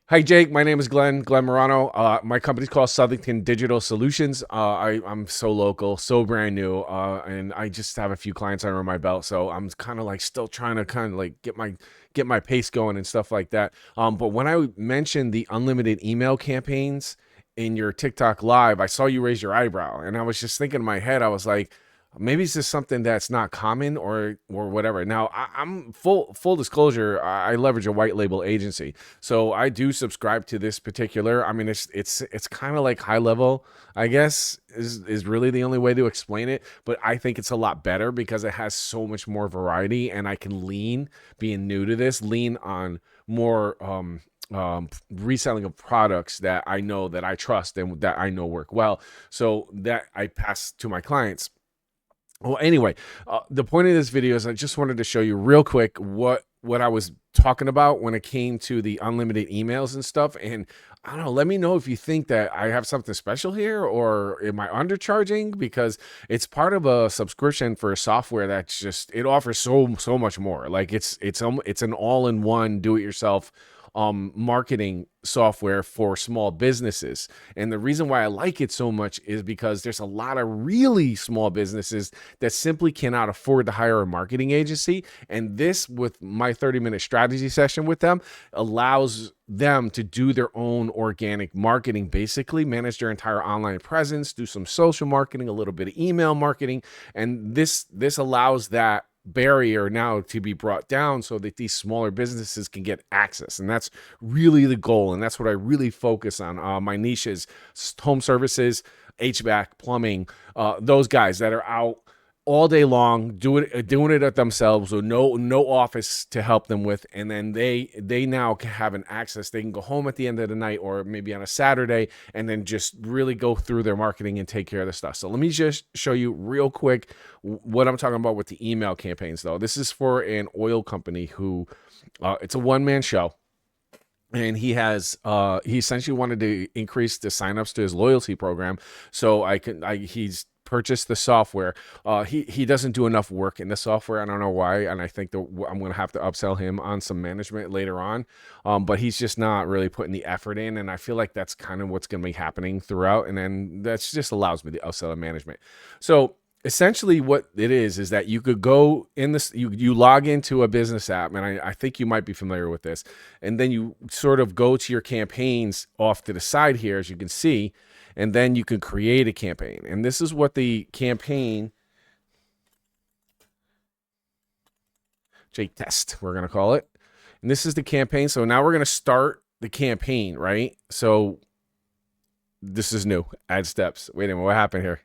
Hi, Jake. My name is Glenn Morano. My company's called Southington Digital Solutions. I'm so local, so brand new, and I just have a few clients under my belt. So I'm kind of like still trying to kind of like get my pace going and stuff like that. But when I mentioned the unlimited email campaigns in your TikTok live, I saw you raise your eyebrow, and I was just thinking in my head, I was like, maybe it's just something that's not common or whatever. Now, I'm full disclosure. I leverage a white label agency, so I do subscribe to this particular. I mean, it's kind of like high level, I guess, is really the only way to explain it. But I think it's a lot better because it has so much more variety, and I can being new to this, lean on more reselling of products that I know that I trust and that I know work well, so that I pass to my clients. Well, anyway, the point of this video is I just wanted to show you real quick what I was talking about when it came to the unlimited emails and stuff. And I don't know, let me know if you think that I have something special here or am I undercharging, because it's part of a subscription for software that's just it offers so much more. Like it's an all-in-one do-it-yourself marketing software for small businesses. And the reason why I like it so much is because there's a lot of really small businesses that simply cannot afford to hire a marketing agency. And this, with my 30-minute strategy session with them, allows them to do their own organic marketing, basically manage their entire online presence, do some social marketing, a little bit of email marketing. And this allows that barrier now to be brought down so that these smaller businesses can get access. And that's really the goal, and that's what I really focus on. My niche is home services, HVAC, plumbing, those guys that are out all day long doing it themselves with no office to help them with. And then they now can have an access. They can go home at the end of the night or maybe on a Saturday and then just really go through their marketing and take care of the stuff. So let me just show you real quick what I'm talking about with the email campaigns, though. This is for an oil company who it's a one-man show, and he essentially wanted to increase the signups to his loyalty program. So he's purchased the software. He doesn't do enough work in the software. I don't know why, and I think that I'm going to have to upsell him on some management later on. But he's just not really putting the effort in, and I feel like that's kind of what's going to be happening throughout. And then that just allows me to upsell him management. So essentially what it is that you could go in this, you log into a business app, and I think you might be familiar with this, and then you sort of go to your campaigns off to the side here, as you can see, and then you can create a campaign. And this is what the campaign Jake test, we're going to call it. And this is the campaign. So now we're going to start the campaign, right? So this is new, add steps. Wait a minute, what happened here?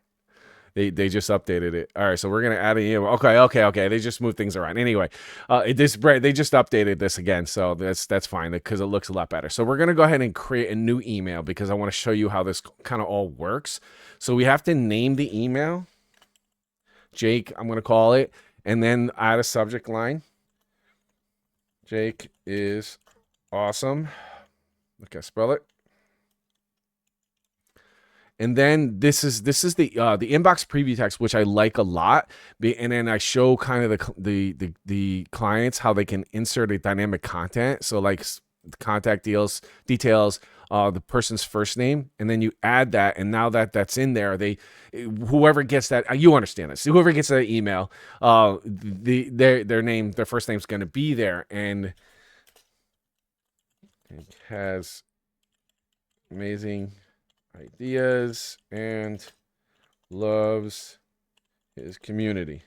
They just updated it. All right, so we're gonna add an email. Okay. They just moved things around. Anyway, they just updated this again, so that's fine because it looks a lot better. So we're gonna go ahead and create a new email because I want to show you how this kind of all works. So we have to name the email, Jake, I'm gonna call it, and then add a subject line. Jake is awesome. Okay, spell it. And then this is the inbox preview text, which I like a lot. And then I show kind of the clients how they can insert a dynamic content. So like contact details, the person's first name, and then you add that. And now that that's in there, whoever gets that, you understand this. Whoever gets that email, their name, their first name is going to be there, and it has amazing ideas and loves his community.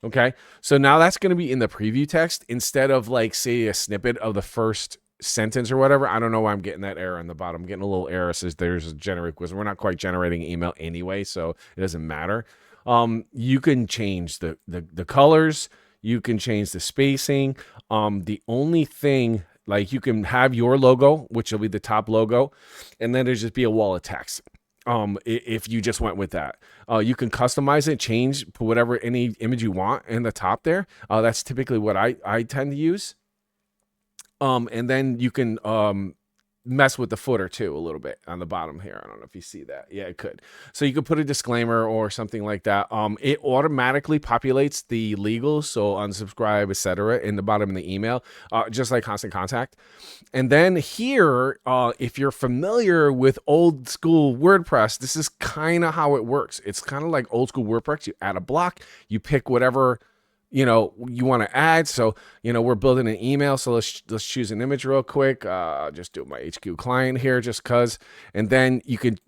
Okay, so now that's going to be in the preview text instead of like, say, a snippet of the first sentence or whatever. I don't know why I'm getting that error on the bottom. I'm getting a little error says there's a generate quiz. We're not quite generating email anyway, so it doesn't matter. You can change the colors. You can change the spacing. The only thing, like, you can have your logo, which will be the top logo, and then there's just be a wall of text. If you just went with that, you can customize it, put whatever any image you want in the top there. That's typically what I tend to use. And then you can mess with the footer too a little bit on the bottom here. I don't know if you see that. Yeah, it could. So you could put a disclaimer or something like that. It automatically populates the legals, so unsubscribe, etc., in the bottom of the email, just like Constant Contact. And then here, if you're familiar with old school WordPress, this is kind of how it works. It's kind of like old school WordPress. You add a block, you pick whatever you want to add. So, we're building an email. So let's choose an image real quick. Just do my HQ client here just cause, and then you can,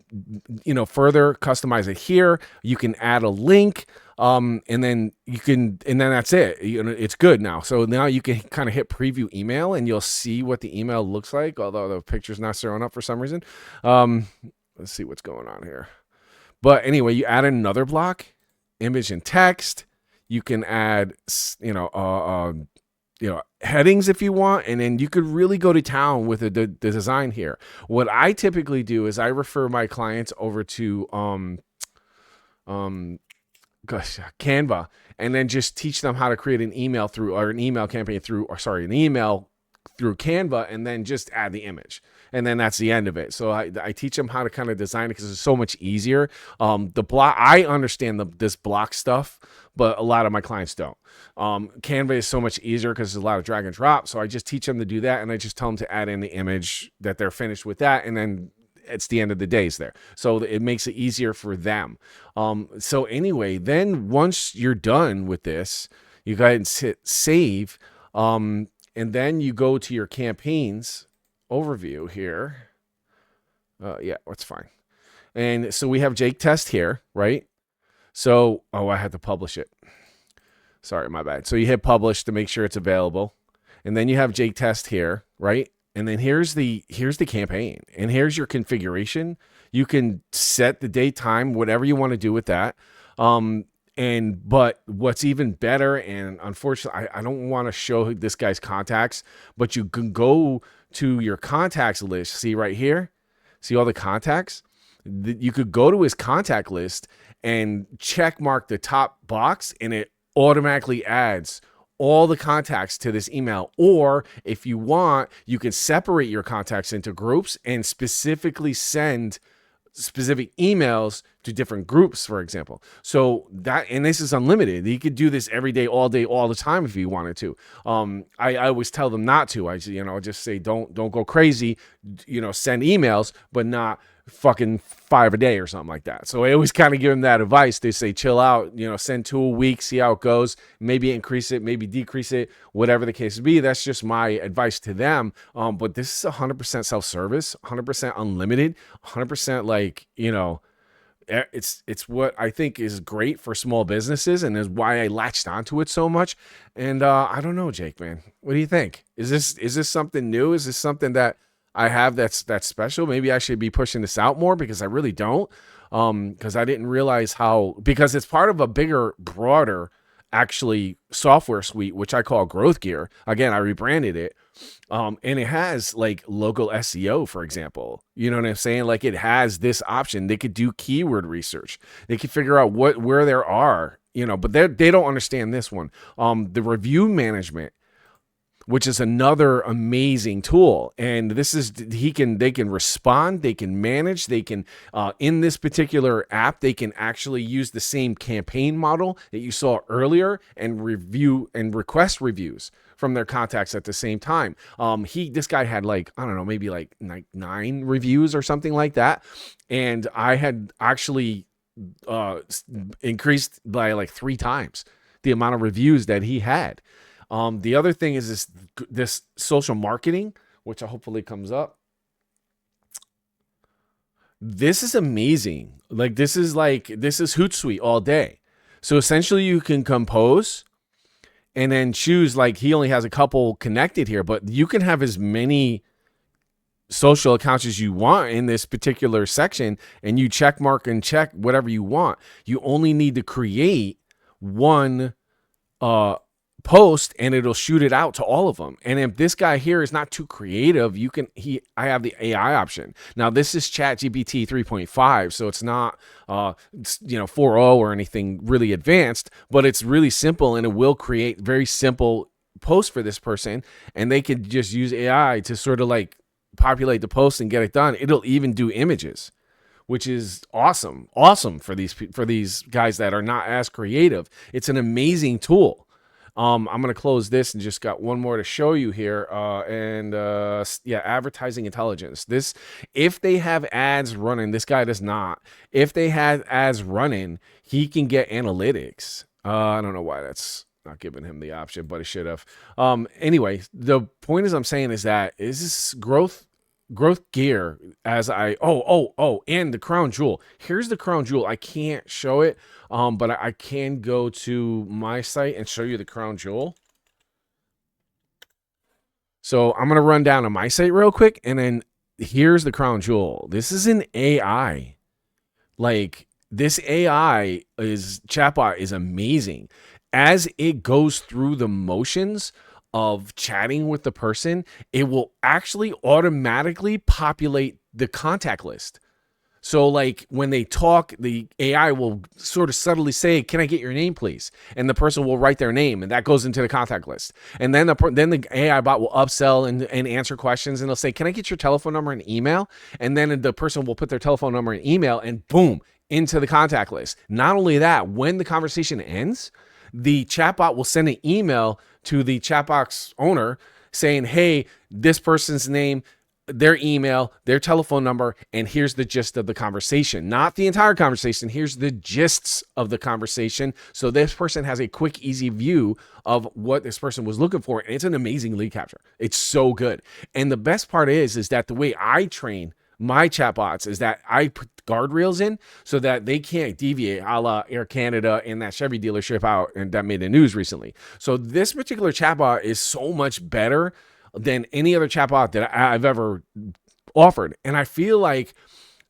further customize it here. You can add a link. And then that's it. It's good now. So now you can kind of hit preview email and you'll see what the email looks like. Although the picture's not showing up for some reason. Let's see what's going on here. But anyway, you add another block, image and text. You can add, headings if you want, and then you could really go to town with the design here. What I typically do is I refer my clients over to Canva, and then just teach them how to create an email campaign through Canva, and then just add the image. And then that's the end of it. So I teach them how to kind of design it because it's so much easier. The block, I understand this block stuff, but a lot of my clients don't. Canva is so much easier because there's a lot of drag and drop. So I just teach them to do that, and I just tell them to add in the image that they're finished with that, and then it's the end of the days there. So it makes it easier for them. So anyway, then once you're done with this, you go ahead and hit save. And then you go to your campaigns overview here. Yeah, that's fine. And so we have Jake Test here, right? So, I had to publish it. Sorry, my bad. So you hit publish to make sure it's available. And then you have Jake Test here, right? And then here's the campaign, and here's your configuration. You can set the date, time, whatever you want to do with that. But what's even better, and unfortunately, I don't want to show this guy's contacts, but you can go to your contacts list. See right here? See all the contacts? You could go to his contact list and check mark the top box, and it automatically adds all the contacts to this email. Or if you want, you can separate your contacts into groups and specifically send specific emails to different groups, for example. So and this is unlimited. You could do this every day, all the time if you wanted to. I always tell them not to. I just say don't go crazy. Send emails, but not fucking 5 a day or something like that. So I always kind of give them that advice. They say chill out, send 2 a week, see how it goes, maybe increase it, maybe decrease it, whatever the case be. That's just my advice to them. But this is 100% self-service, 100% unlimited, 100% it's what I think is great for small businesses, and is why I latched onto it so much. And I don't know, Jake, man, what do you think? Is this something new? Is this something that I have that's special? Maybe I should be pushing this out more, because I really don't. Because I didn't realize because it's part of a bigger, broader, actually software suite, which I call Growth Gear. Again, I rebranded it. And it has like local SEO, for example. You know what I'm saying? Like, it has this option. They could do keyword research. They could figure out where there are, but they don't understand this one. The review management, which is another amazing tool. And this is, they can respond, they can manage, they can, in this particular app, they can actually use the same campaign model that you saw earlier and review and request reviews from their contacts at the same time. This guy had maybe 9 reviews or something like that. And I had actually, increased by 3 times the amount of reviews that he had. The other thing is this social marketing, which hopefully comes up. This is amazing. This is Hootsuite all day. So essentially you can compose and then choose, he only has a couple connected here, but you can have as many social accounts as you want in this particular section, and you check mark and check whatever you want. You only need to create one, post, and it'll shoot it out to all of them. And if this guy here is not too creative, I have the AI option. Now this is ChatGPT 3.5, so it's not 4.0 or anything really advanced, but it's really simple, and it will create very simple posts for this person, and they could just use AI to sort of populate the post and get it done. It'll even do images, which is awesome for these guys that are not as creative. It's an amazing tool. I'm gonna close this and just got one more to show you here. Yeah, advertising intelligence. This, if they have ads running, this guy does not. If they have ads running, he can get analytics. I don't know why that's not giving him the option, but it should have. Anyway, the point is I'm saying is that is this growth gear as I and the crown jewel. Here's the crown jewel. I can't show it, but I can go to my site and show you the crown jewel. So I'm gonna run down to my site real quick, and then here's the crown jewel. This is an AI. Like, this AI is chatbot is amazing. As it goes through the motions of chatting with the person, it will actually automatically populate the contact list. So like when they talk, the AI will sort of subtly say, "Can I get your name, please?" And the person will write their name, and that goes into the contact list. And then the AI bot will upsell and answer questions, and they'll say, "Can I get your telephone number and email?" And then the person will put their telephone number and email, and boom, into the contact list. Not only that, when the conversation ends, the chatbot will send an email to the chatbot's owner saying, "Hey, this person's name, their email, their telephone number, and here's the gist of the conversation." Not the entire conversation. Here's the gists of the conversation. So this person has a quick, easy view of what this person was looking for. And it's an amazing lead capture. It's so good. And the best part is that the way I train my chatbots is that I put guardrails in so that they can't deviate, a la Air Canada and that Chevy dealership out and that made the news recently. So this particular chatbot is so much better than any other chatbot that I've ever offered. And I feel like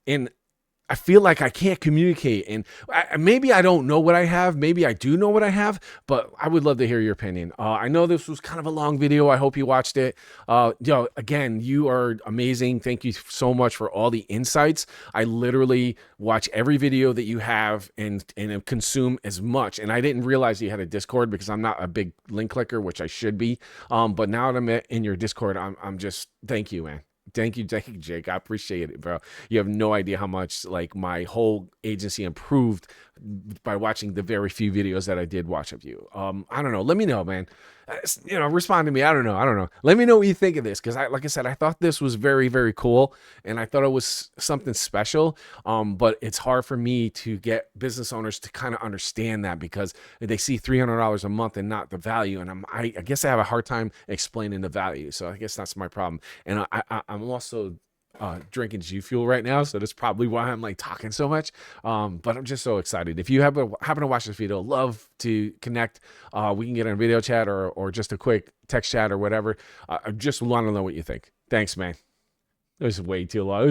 I can't communicate, and maybe I don't know what I have. Maybe I do know what I have, but I would love to hear your opinion. I know this was kind of a long video. I hope you watched it. Again, you are amazing. Thank you so much for all the insights. I literally watch every video that you have and consume as much. And I didn't realize you had a Discord because I'm not a big link clicker, which I should be. But now that I'm in your Discord, I'm just, thank you, man. Thank you, Jake. I appreciate it, bro. You have no idea how much like my whole agency improved by watching the very few videos that I did watch of you. I don't know. Let me know, man. Respond to me. I don't know. Let me know what you think of this, because like I said, I thought this was very, very cool, and I thought it was something special. But it's hard for me to get business owners to kind of understand that, because they see $300 a month and not the value, and I guess I have a hard time explaining the value. So I guess that's my problem. And I'm also drinking G Fuel right now, so that's probably why I'm like talking so much. But I'm just so excited. If you happen to watch this video, love to connect. We can get on a video chat or just a quick text chat or whatever. I just want to know what you think. Thanks, man. It was way too long.